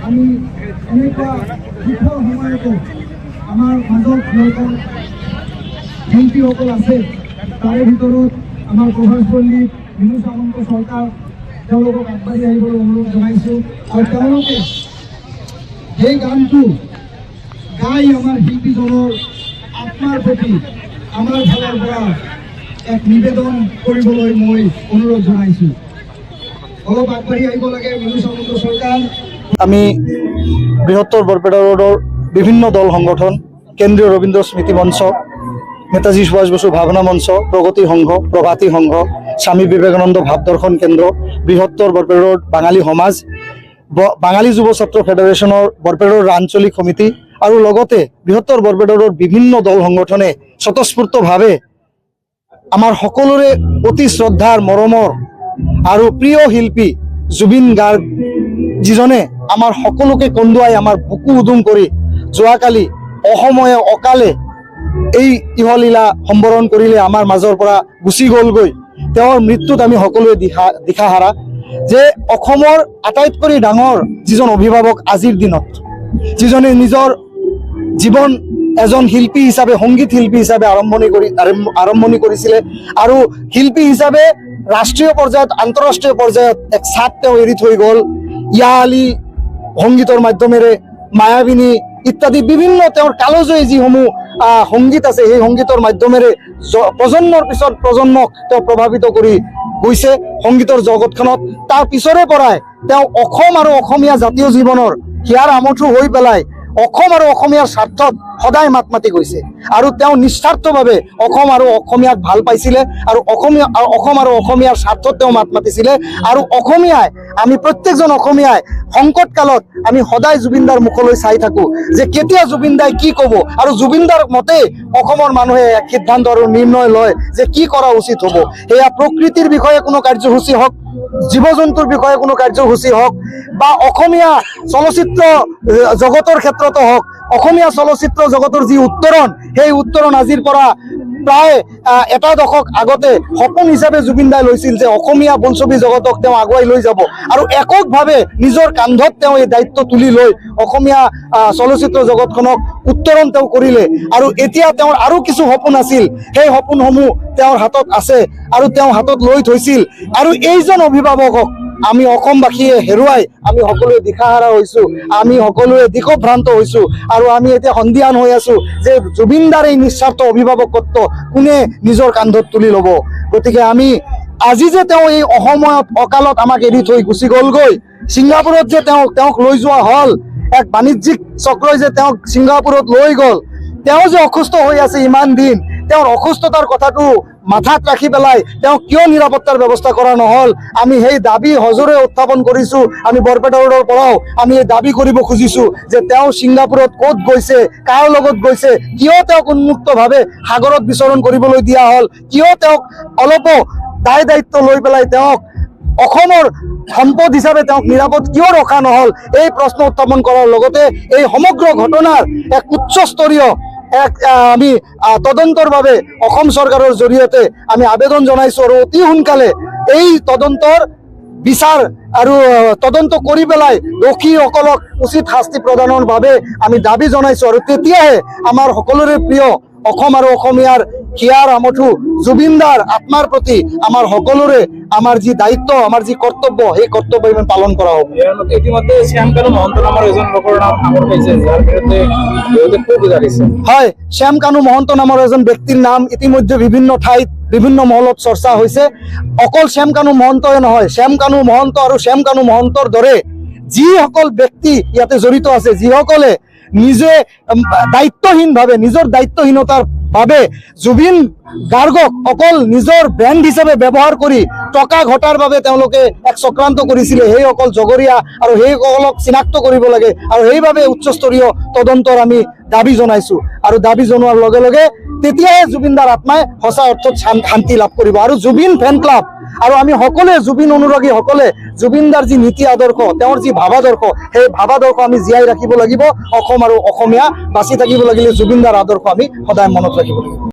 আমি এনেকুৱা দুখৰ সময়তো আমাৰ মাজত যিসকল শিল্পীসকল আছে তাৰে ভিতৰত আমাৰ প্ৰভাৱশালী বিনু সামন্ত চৰকাৰ তেওঁলোকক আগবাঢ়ি আহিবলৈ অনুৰোধ জনাইছোঁ আৰু তেওঁলোকে সেই গানটো গাই আমাৰ শিল্পীজনৰ আত্মাৰ প্ৰতি আমাৰ ফালৰ পৰা এক নিবেদন কৰিবলৈ মই অনুৰোধ জনাইছোঁ। অলপ আগবাঢ়ি আহিব লাগে বিনু সামন্ত চৰকাৰ। আমি বৃহত্তৰ বৰপেটা ৰোডৰ বিভিন্ন দল সংগঠন, কেন্দ্ৰীয় ৰবীন্দ্ৰ স্মৃতি মঞ্চ, নেতাজী সুভাষ বসু ভাৱনা মঞ্চ, প্ৰগতি সংঘ, প্ৰভাতী সংঘ, স্বামী বিবেকানন্দ ভাৱ দৰ্শন কেন্দ্ৰ, বৃহত্তৰ বৰপেটা ৰোড বাঙালী সমাজ, বাঙালী যুৱ ছাত্ৰ ফেডাৰেশ্যনৰ বৰপেটা ৰোড আঞ্চলিক সমিতি আৰু লগতে বৃহত্তৰ বৰপেটা ৰোডৰ বিভিন্ন দল সংগঠনে স্বতঃস্ফূৰ্তভাৱে আমাৰ সকলোৰে অতি শ্ৰদ্ধাৰ মৰমৰ আৰু প্ৰিয় শিল্পী জুবিন গাৰ্গ যিজনে আমাৰ সকলোকে কন্দুৱাই আমাৰ বুকু উদুম কৰি যোৱাকালি অসময়ে অকালে এই ইহলীলা সম্বৰণ কৰিলে, আমাৰ মাজৰ পৰা গুচি গ'লগৈ। তেওঁৰ মৃত্যুত আমি সকলোৱে দিশাহাৰা যে অসমৰ আটাইতকৈ ডাঙৰ যিজন অভিভাৱক আজিৰ দিনত, যিজনে নিজৰ জীৱন এজন শিল্পী হিচাপে, সংগীত শিল্পী হিচাপে আৰম্ভণি কৰিছিলে আৰু শিল্পী হিচাপে ৰাষ্ট্ৰীয় পৰ্যায়ত আন্তঃৰাষ্ট্ৰীয় পৰ্যায়ত এক ছাপ তেওঁ এৰি থৈ গ'ল। ইয়া আলি সংগীতৰ মাধ্যমেৰে, মায়াবিনী ইত্যাদি বিভিন্ন তেওঁৰ কালজয়ী যিসমূহ সংগীত আছে, সেই সংগীতৰ মাধ্যমেৰে প্ৰজন্মৰ পিছত প্ৰজন্মক তেওঁ প্ৰভাৱিত কৰি গৈছে সংগীতৰ জগতখনত। তাৰ পিছৰে পৰাই তেওঁ অসম আৰু অসমীয়া জাতীয় জীৱনৰ হিয়াৰ আমঠু হৈ পেলাই অসম আৰু অসমীয়াৰ স্বাৰ্থত সদায় মাত মাতি গৈছে আৰু তেওঁ নিস্বাৰ্থভাৱে অসম আৰু অসমীয়াক ভাল পাইছিলে আৰু অসম আৰু অসমীয়াৰ স্বাৰ্থত তেওঁ মাত মাতিছিলে। আৰু অসমীয়াই, আমি প্ৰত্যেকজন অসমীয়াই সংকট কালত আমি সদায় জুবিনদাৰ মুখলৈ চাই থাকোঁ যে কেতিয়া জুবিনদাই কি ক'ব, আৰু জুবিনদাৰ মতে অসমৰ মানুহে এক সিদ্ধান্ত আৰু নিৰ্ণয় লয় যে কি কৰা উচিত হ'ব। সেয়া প্ৰকৃতিৰ বিষয়ে কোনো কাৰ্যসূচী হওক, জীৱ জন্তুৰ বিষয়ে কোনো কাৰ্যসূচী হওক, বা অসমীয়া চলচ্চিত্ৰ জগতৰ ক্ষেত্ৰতো হওক, অসমীয়া চলচ্চিত্ৰ জগতৰ যি উত্তৰণ, সেই উত্তৰণ আজিৰ পৰা প্ৰায় এটা দশক আগতে সপোন হিচাপে জুবিনদাই লৈছিল যে অসমীয়া বোলছবি জগতক তেওঁ আগুৱাই লৈ যাব, আৰু এককভাৱে নিজৰ কান্ধত তেওঁ এই দায়িত্ব তুলি লৈ অসমীয়া চলচ্চিত্ৰ জগতখনক উত্তৰণ তেওঁ কৰিলে। আৰু এতিয়া তেওঁৰ আৰু কিছু সপোন আছিল, সেই সপোনসমূহ তেওঁৰ হাতত আছে আৰু তেওঁ হাতত লৈ থৈছিল। আৰু এইজন অভিভাৱকক আমি অসমবাসীয়ে হেৰুৱাই আমি সকলোৱে দিশাহাৰা হৈছোঁ, আমি সকলোৱে দিশভ্ৰান্ত হৈছোঁ, আৰু আমি এতিয়া সন্দিহান হৈ আছোঁ যে জুবিনদাৰ এই নিস্বাৰ্থ অভিভাৱকত্ব কোনে নিজৰ কান্ধত তুলি ল'ব। গতিকে আমি আজি যে তেওঁ এই অসময়ত অকালত আমাক এৰি থৈ গুচি গ'লগৈ, ছিংগাপুৰত যে তেওঁক লৈ যোৱা হ'ল, এক বাণিজ্যিক চক্ৰই যে তেওঁক ছিংগাপুৰত লৈ গ'ল, তেওঁ যে অসুস্থ হৈ আছে ইমান দিন, তেওঁৰ অসুস্থতাৰ কথাটো মাথাত ৰাখি পেলাই তেওঁ কিয় নিৰাপত্তাৰ ব্যৱস্থা কৰা নহ'ল, আমি সেই দাবী সজোৰে উত্থাপন কৰিছোঁ। আমি বৰপেটা ৰোডৰ পৰাও আমি এই দাবী কৰিব খুজিছোঁ যে তেওঁ ছিংগাপুৰত ক'ত গৈছে, কাৰ লগত গৈছে, কিয় তেওঁক উন্মুক্তভাৱে সাগৰত বিচৰণ কৰিবলৈ দিয়া হ'ল, কিয় তেওঁক অলপো দায়িত্ব লৈ পেলাই তেওঁক অসমৰ সম্পদ হিচাপে তেওঁক নিৰাপদ কিয় ৰখা নহ'ল, এই প্ৰশ্ন উত্থাপন কৰাৰ লগতে এই সমগ্ৰ ঘটনাৰ এক উচ্চস্তৰীয় আমি তদন্তৰ বাবে অসম চৰকাৰৰ জৰিয়তে আমি আবেদন জনাইছোঁ, আৰু অতি সোনকালে এই তদন্তৰ বিচাৰ আৰু তদন্ত কৰি পেলাই দোষীসকলক উচিত শাস্তি প্ৰদানৰ বাবে আমি দাবী জনাইছোঁ। আৰু তেতিয়াহে আমাৰ সকলোৰে প্ৰিয় অসম আৰু অসমীয়াৰ হিয়াৰ আমঠু জুবিনদাৰ আত্মাৰ প্ৰতি আমাৰ সকলোৰে আমাৰ যি দায়িত্ব, আমাৰ যি কৰ্তব্য, সেই কৰ্তব্য ইমান পালন কৰা হ'ব। ইয়াৰ মতে ইতিমধ্যে শ্যামকানু মহন্ত নামৰ এজন লোকৰ নাম সামৰি পাইছে, যাৰ বিৰুদ্ধে বহুতে ক্ষোভ জাৰিছে। হয়, শ্যাম কানু মহন্ত নামৰ এজন ব্যক্তিৰ নাম ইতিমধ্যে বিভিন্ন ঠাইত বিভিন্ন মহলত চৰ্চা হৈছে। অকল শ্যাম কানু মহন্তই নহয়, শ্যাম কানু মহন্ত আৰু শ্যাম কানু মহন্তৰ দৰে যিসকল ব্যক্তি ইয়াতে জড়িত আছে, যিসকলে নিজে দায়িত্বহীনভাৱে, নিজৰ দায়িত্বহীনতাৰ বাবে জুবিন গাৰ্গক অকল নিজৰ ব্ৰেণ্ড হিচাপে ব্যৱহাৰ কৰি টকা ঘটাৰ বাবে তেওঁলোকে এক চক্ৰান্ত কৰিছিলে, সেইসকল জগৰীয়া আৰু সেইসকলক চিনাক্ত কৰিব লাগে। আৰু সেইবাবে উচ্চস্তৰীয় তদন্তৰ আমি দাবী জনাইছো, আৰু দাবী জনোৱাৰ লগে লগে তেতিয়াহে জুবিনদাৰ আত্মাই সঁচা অৰ্থত শান্তি লাভ কৰিব। আৰু জুবিন ফেন ক্লাব আৰু আমি সকলোৱে, জুবিন অনুৰাগীসকলে জুবিনদাৰ যি নীতি আদৰ্শ, তেওঁৰ যি ভাৱাদৰ্শ, সেই ভাৱাদৰ্শ আমি জীয়াই ৰাখিব লাগিব। অসম আৰু অসমীয়া বাচি থাকিব লাগিলে জুবিনদাৰ আদৰ্শ আমি সদায় মনত ৰাখিব লাগিব।